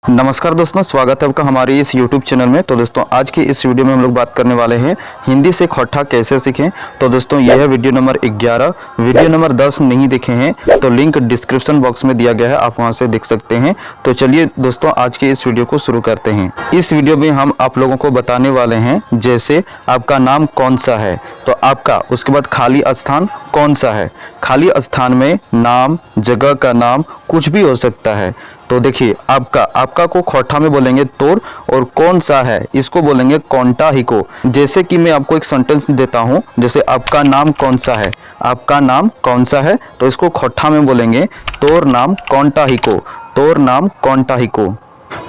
नमस्कार दोस्तों, स्वागत है आपका हमारे इस YouTube चैनल में। तो दोस्तों आज की इस वीडियो में हम लोग बात करने वाले हैं हिंदी से खोटा कैसे सीखें। तो दोस्तों यह है वीडियो नंबर 11। वीडियो नंबर 10 नहीं देखे हैं तो लिंक डिस्क्रिप्शन बॉक्स में दिया गया है, आप वहां से देख सकते हैं। तो चलिए दोस्तों आज की इस वीडियो को शुरू करते हैं। इस वीडियो में हम आप लोगों को बताने वाले हैं जैसे आपका नाम कौन सा है तो आपका उसके बाद खाली स्थान कौन सा है। खाली स्थान में नाम, जगह का नाम कुछ भी हो सकता है। तो देखिए आपका को खोटा में बोलेंगे तोर, और कौन सा है इसको बोलेंगे कौनटा ही को। जैसे कि मैं आपको एक सेंटेंस देता हूँ, जैसे आपका नाम कौन सा है, आपका नाम कौन सा है, तो इसको खोटा में बोलेंगे तोर नाम कौनटा ही को, तोर नाम कौनटा ही को।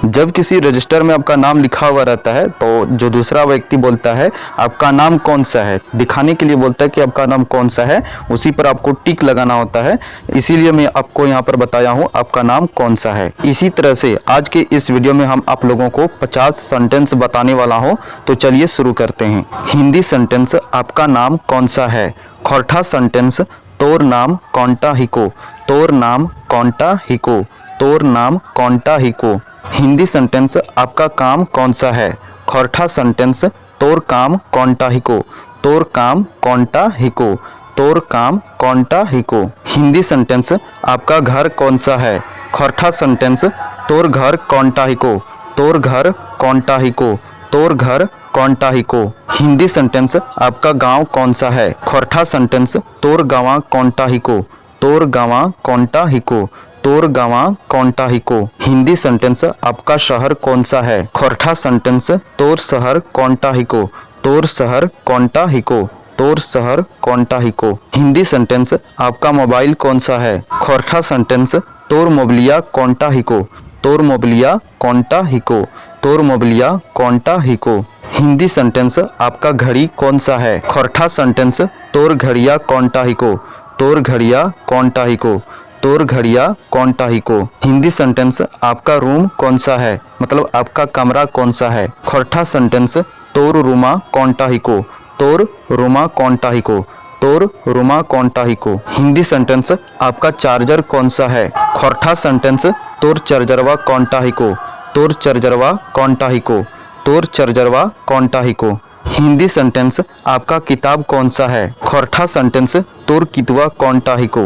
जब किसी रजिस्टर में आपका नाम लिखा हुआ रहता है तो जो दूसरा व्यक्ति बोलता है आपका नाम कौन सा है, दिखाने के लिए बोलता है कि आपका नाम कौन सा है, उसी पर आपको टिक लगाना होता है। इसीलिए मैं आपको यहाँ पर बताया हूँ आपका नाम कौन सा है। इसी तरह से आज के इस वीडियो में हम आप लोगों को 50 सेंटेंस बताने वाला हूँ। तो चलिए शुरू करते हैं। हिंदी सेंटेंस आपका नाम कौन सा है। खोटा सेंटेंस तोर नाम कौनटा ही को, तोर नाम कौनटा ही को, तोर नाम कौनटा ही को। हिंदी सेंटेंस आपका काम कौन सा है। खोटा सेंटेंस तोर काम कौनटा ही को, तोर काम कौनटा ही को, तोर काम कौनटा ही को। हिंदी सेंटेंस आपका घर कौन सा है। खोटा सेंटेंस तोर घर कौनटा ही को, तोर घर कौनटा ही को, तोर घर कौनटा ही को। हिंदी सेंटेंस आपका गांव कौन सा है। खोटा सेंटेंस तोर गांवा कौनटा ही को, तोर गांवा कौनटा ही को, तोर गांवा कौनटा ही को। हिंदी सेंटेंस आपका शहर कौन सा है। खोटा सेंटेंस तोर शहर कौनटा ही को, तोर शहर कौनटा ही को, तोर शहर कौनटा ही को। हिंदी सेंटेंस आपका मोबाइल कौन सा है। खोटा सेंटेंस तोर मोबाइलिया कौनटा ही को, तोर मोबाइलिया कौनटा ही को, तोर मोबाइलिया कौनटा ही को। हिंदी सेंटेंस आपका घड़ी कौन सा है। खोटा सेंटेंस तोर घड़िया कौनटा ही को, तोर घड़िया कौनटा ही को, तोर घड़िया कौनटा ही को। हिंदी सेंटेंस आपका रूम कौन सा है, मतलब आपका कमरा कौन सा है। खोटा सेंटेंस तोर रूमा कौनटा ही को, तोर रूमा कौनटा ही को, तोर रूमा कौनटा ही को। हिंदी सेंटेंस आपका चार्जर कौन सा है। खोटा सेंटेंस तोर चार्जरवा कौनटा ही को, तोर चार्जरवा कौनटा ही को, तोर चार्जरवा कौनटा ही को। हिंदी सेंटेंस आपका किताब कौन सा है। खोटा सेंटेंस तोर कितवा कौनटा ही को,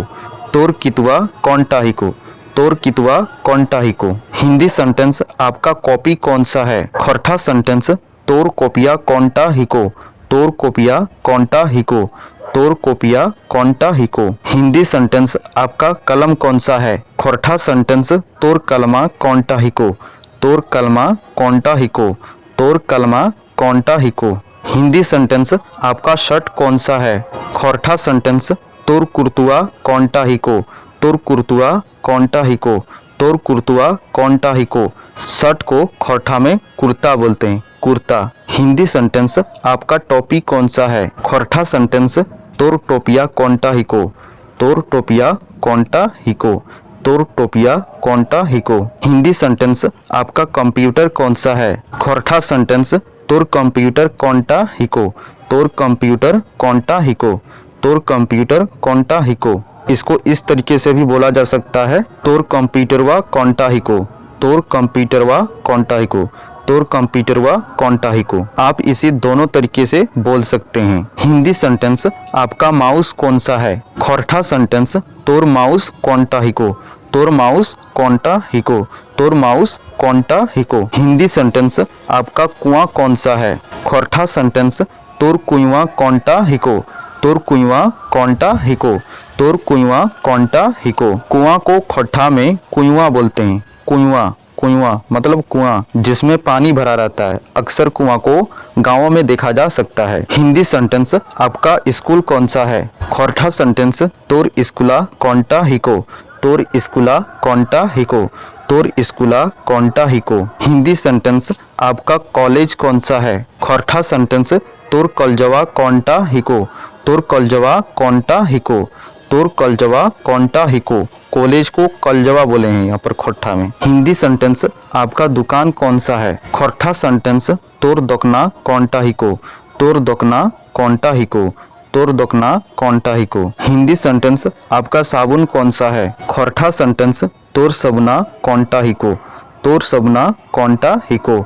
तोर कितवा कौनटा ही को, तोर कितवा कौनटा ही को। हिंदी सेंटेंस आपका कॉपी कौन सा है। खोटा सेंटेंस तोर कॉपिया कौनटा ही को, तोर कॉपिया कौनटा ही को, तोर कॉपिया कौनटा ही को। हिंदी सेंटेंस आपका कलम कौन सा है। खोटा सेंटेंस तोर कलमा कौनटा ही को, तोर कलमा कौनटा ही को, तोर कलमा कौनटा ही को। हिंदी सेंटेंस आपका शर्ट कौन सा है। खोटा सेंटेंस तोर कुर्तुआ कौनटा ही को, तोर कुर्तुआ कौनटा ही को, तोर कुर्तुआ कौनटा ही को। शर्ट को खोटा में कुर्ता बोलते हैं, कुर्ता। हिंदी सेंटेंस आपका टोपी कौन सा है। खोटा सेंटेंस तोर टोपिया कौनटा ही को, तोर टोपिया कौनटा ही को, तोर टोपिया कौनटा ही को। हिंदी सेंटेंस आपका कंप्यूटर कौन सा है। खोटा सेंटेंस तोर कंप्यूटर कौनटा ही को, तोर कंप्यूटर कौनटा ही को, तोर कंप्यूटर कौनटा ही को। इसको इस तरीके से भी बोला जा सकता है, तोर कंप्यूटरवा कौनटा ही को, तोर कंप्यूटरवा कौनटा ही को, तोर कंप्यूटरवा कौनटा ही को। आप इसे दोनों तरीके से बोल सकते हैं। हिंदी सेंटेंस आपका माउस कौन सा है। खोटा सेंटेंस तोर माउस कौनटा ही को, तोर माउस कौनटा ही को, तोर माउस कौनटा ही को। हिंदी सेंटेंस आपका कुआं कौन सा है। खोटा सेंटेंस तोर कुआं कौनटा ही को, तोर कुआं कौनटा ही को, तोर कुआं कौनटा ही को। कुआं को खोटा में कुआं बोलते हैं, कुआं, कुआं मतलब कुआं जिसमें पानी भरा रहता है। अक्सर कुआं को गांवों में देखा जा सकता है। हिंदी सेंटेंस आपका स्कूल कौन सा है। खोटा सेंटेंस तोर स्कूला कौनटा ही को, तोर स्कूला कौनटा ही को, तोर स्कूला कौनटा ही को। हिंदी सेंटेंस आपका कॉलेज कौन सा है। खोटा सेंटेंस तोर कॉलेजवा कौनटा ही को, तोर कॉलेजवा कौनटा ही को, तोर कॉलेजवा कौनटा ही को। कॉलेज को कॉलेजवा बोले हैं यहाँ पर खोटा में। हिंदी सेंटेंस आपका दुकान कौन सा है। खोटा सेंटेंस तोर दुकाना कौनटा ही को, तोर दुकाना कौनटा ही को, तोर दुकाना कौनटा ही को। हिंदी सेंटेंस आपका साबुन कौन सा है। खोटा सेंटेंस तोर सबुना कौनटा ही को, तोर सबना कौनटा हिको,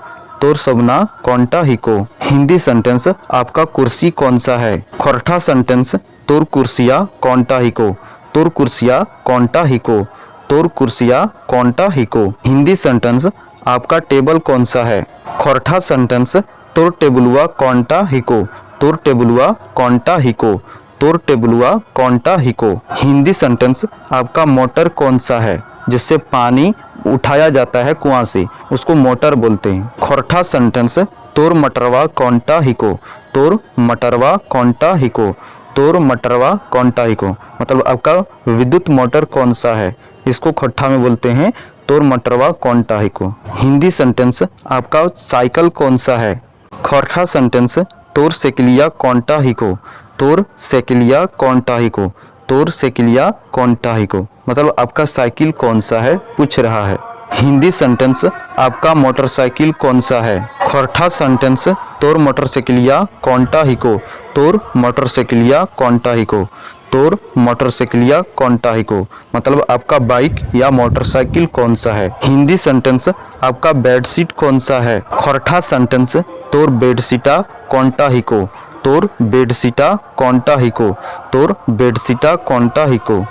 तोर सबना कौनटा हिको। हिंदी सेंटेंस आपका कुर्सी कौन सा है। खोरठा सेंटेंस तोर कुर्सिया कौनटा हिको, तोर कुर्सिया कौनटा हिको, तोर कुर्सिया कौनटा हिको। हिंदी सेंटेंस आपका टेबल कौन सा है। खोरठा सेंटेंस तोर टेबुलुआ कौनटा हिको, तोर टेबुलुआ कौनटा हिको, तोर टेबुलुआ कौनटा हिको। हिंदी सेंटेंस आपका मोटर कौन सा है, जिससे पानी उठाया जाता है कुआं से, उसको मोटर बोलते हैं। खोरठा सेंटेंस तोर मटरवा कौनटा हिको, तोर मटरवा कौनटा हिको, तोर मटरवा कौनटा हिको। मतलब आपका विद्युत मोटर कौन सा है, इसको खोरठा में बोलते हैं तोर मटरवा कौनटा हिको। हिंदी सेंटेंस आपका साइकिल कौन सा है। खोरठा सेंटेंस तोर सेकिलिया कौनटा हिको, तोर सेकिलिया कौनटा हिको, तोर सेकिलिया कौनटा हिको। मतलब आपका साइकिल कौन सा है पूछ रहा है। हिंदी सेंटेंस आपका मोटरसाइकिल कौन सा है। खोरठा सेंटेंस तोर मोटरसाइकिलिया कौनटा हिको, तोर मोटरसाइकिलिया कौनटा हिको, तोर मोटरसाइकिलिया कौनटा हिको। मतलब आपका बाइक या मोटरसाइकिल कौन सा है। हिंदी सेंटेंस आपका बेडशीट कौन सा है। खोरठा सेंटेंस तोर बेडशीटा कौनटा हिको, तोर बेडशीटा कौनटा हिको, तोर बेडशीटा कौनटा हिको।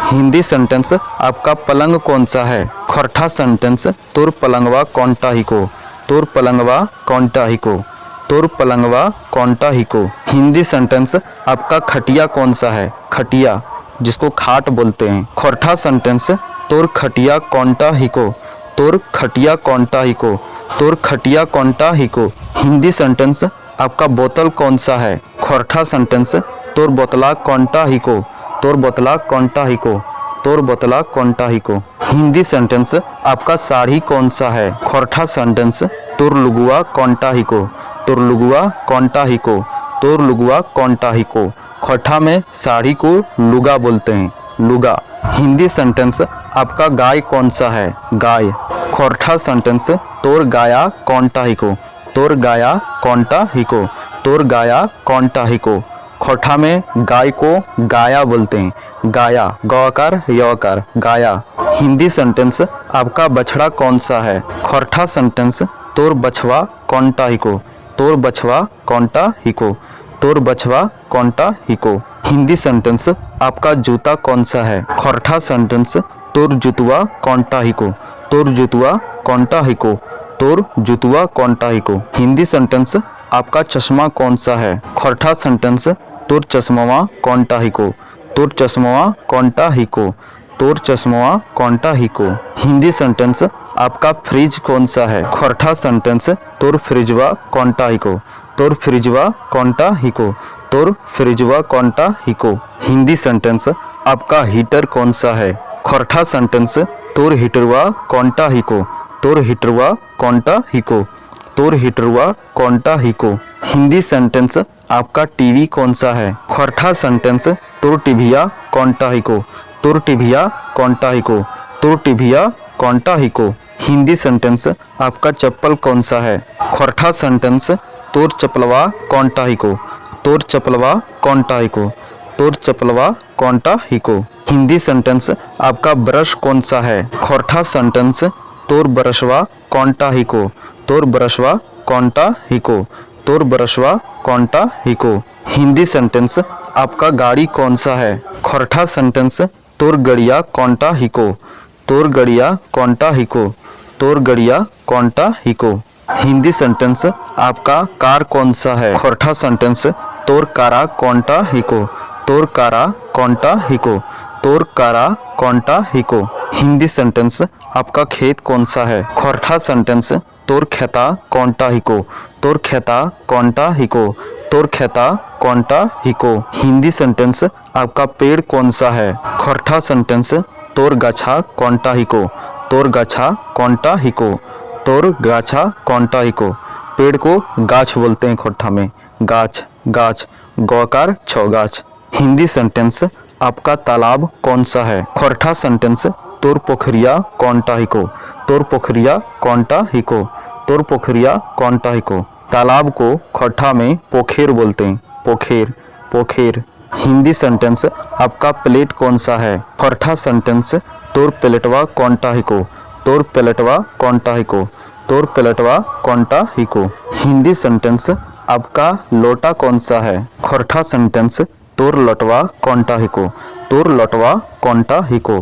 हिंदी सेंटेंस आपका पलंग कौन सा है। खोरठा सेंटेंस तोर पलंगवा कौनटा हिको, तोर पलंगवा कौनटा हिको, तोर पलंगवा कौनटा हिको। हिंदी सेंटेंस आपका खटिया कौन सा है। खटिया जिसको खाट बोलते हैं। खोरठा सेंटेंस तोर खटिया कौनटा हिको, तोर खटिया कौनटा हिको, तोर खटिया कौनटा हिको। हिंदी सेंटेंस आपका बोतल कौन सा है। खोरठा सेंटेंस तोर बोतला कौनटा हिको, तोर बोतला कौनटा हिको, तोर बोतला कौनटा हिको। हिंदी सेंटेंस आपका साड़ी कौन सा है। खोरठा सेंटेंस तोर लुगुआ कौनटा हिको, तोर लुगुआ कौनटा हिको, तोर लुगुआ कौनटा हिको। खोरठा में साड़ी को लुगा बोलते हैं, लुगा। हिंदी सेंटेंस आपका गाय कौन सा है। गाय। खोरठा सेंटेंस तोर गाया कौनटा हिको, तोर गाया कौनटा हिको, तोर गाया कौनटा हिको। खोरठा में गाय को गाया बोलते हैं, गाया, गौकार यौकार, गाया। हिंदी सेंटेंस आपका बछड़ा कौन सा है। खोरठा सेंटेंस तोर बछवा कौनटा हिको, तोर बछवा कौनटा हिको, तोर बछवा कौनटा हिको। हिंदी सेंटेंस आपका जूता कौन सा है। खोरठा सेंटेंस तोर जुतुआ कौनटा हिको, तोर जुतुआ कौनटा हिको, तोर जुतुआ कौनटा हिको। हिंदी सेंटेंस आपका चश्मा कौन सा है। खोरठा सेंटेंस तोर चश्मवा कौनटा हिको, तोर चश्मवा कौनटा हिको, तोर चश्मवा कौनटा हिको। हिंदी सेंटेंस आपका फ्रिज कौन सा है। खोरठा सेंटेंस तोर फ्रिजवा कौनटा हिको, तोर फ्रिजवा कौनटा हिको, तोर फ्रिजवा कौनटा हिको। हिंदी सेंटेंस आपका हीटर कौन सा है। खोरठा सेंटेंस तोर हीटरवा कौनटा हिको, तोर हीटरवा कौनटा हिको, तोर हीटरवा कौनटा हिको। हिंदी सेंटेंस आपका टीवी कौन सा है। खोरठा सेंटेंस तोर टिभिया कौनटा हिको, तोर टिभिया कौनटा हिको, तोर टिभिया कौनटा हिको। हिंदी सेंटेंस आपका चप्पल कौन सा है। खोरठा सेंटेंस तोर चपलवा कौनटा हिको, तोर चपलवा कौनटा हिको, तोर चपलवा कौनटा हिको। हिंदी सेंटेंस आपका ब्रश कौन सा है। खोरठा सेंटेंस तोर ब्रशवा कौनटा हिको, तोर ब्रशवा कौनटा हिको, तोर ब्रशवा कौनटा हिको। हिंदी सेंटेंस आपका गाड़ी कौन सा है। खोरठा सेंटेंस तोर गड़िया कौनटा हिको, तोर गड़िया कौनटा हिको, तोर गड़िया कौनटा हिको। हिंदी सेंटेंस आपका कार कौन सा है। खोरठा सेंटेंस तोर कारा कौनटा हिको, तोर कारा कौनटा हिको, तोर कारा कौनटा हिको। हिंदी सेंटेंस आपका खेत कौन सा है। खोरठा सेंटेंस तोर खेता कौनटा हिको, तोर खेता कौनटा हिको, तोर खेता कौनटा हिको। हिंदी सेंटेंस आपका पेड़ कौन सा है। खोरठा सेंटेंस तोर गाछा कौनटा हिको, तोर गाछा कौनटा हिको, तोर गाछा कौनटा हिको। पेड़ को गाछ बोलते हैं खोरठा में, गाछ, गाछ, गौकार छौगाछ। हिंदी सेंटेंस आपका तालाब कौन सा है। खोरठा सेंटेंस तोर पोखरिया कौनटा हिको, तोर पोखरिया कौनटा हिको, तोर पोखरिया कौनटा हिको। तालाब को खोरठा में पोखेर बोलते हैं, पोखेर, पोखेर। हिंदी सेंटेंस आपका प्लेट कौन सा है। खोरठा सेंटेंस तोर प्लेटवा कौनटा हिको, तोर पलटवा कौनटा ही को, तोर पलटवा कौनटा ही को। हिंदी सेंटेंस आपका लोटा कौन सा है। खोरठा सेंटेंस तोर लटवा कौनटा ही को, तोर लटवा कौनटा ही को,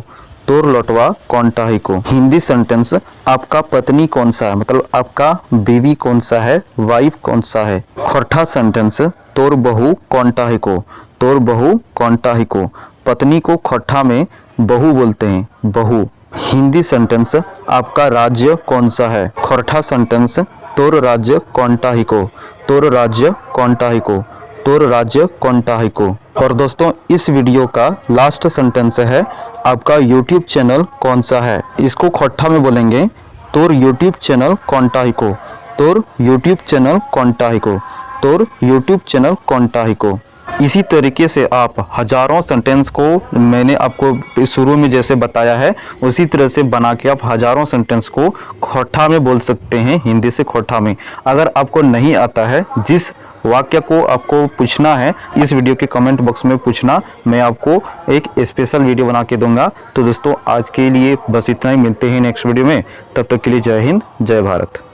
तोर लटवा कौनटा ही को। हिंदी सेंटेंस आपका पत्नी कौन सा है, मतलब आपका बीवी कौन सा है, वाइफ कौन सा है। खोरठा सेंटेंस तोर बहू कौनटा ही को, तोर बहू कौनटा ही को। पत्नी को खोरठा में बहू बोलते हैं, बहू। हिंदी सेंटेंस आपका राज्य कौन सा है। खोरठा सेंटेंस तोर राज्य कौनटा ही को, तोर राज्य कौनटा ही को, तोर राज्य कौनटा ही को। और दोस्तों इस वीडियो का लास्ट सेंटेंस है आपका यूट्यूब चैनल कौन सा है। इसको खोरठा में बोलेंगे तोर यूट्यूब चैनल कौनटा ही को, तोर यूट्यूब चैनल कौनटा ही को, तोर यूट्यूब चैनल कौनटा ही को। इसी तरीके से आप हजारों सेंटेंस को मैंने आपको शुरू में जैसे बताया है उसी तरह से बना के आप हजारों सेंटेंस को खोरठा में बोल सकते हैं, हिंदी से खोरठा में। अगर आपको नहीं आता है, जिस वाक्य को आपको पूछना है इस वीडियो के कमेंट बॉक्स में पूछना, मैं आपको एक स्पेशल वीडियो बना के दूंगा। तो दोस्तों आज के लिए बस इतना ही, मिलते हैं नेक्स्ट वीडियो में, तब तक के लिए जय हिंद जय भारत।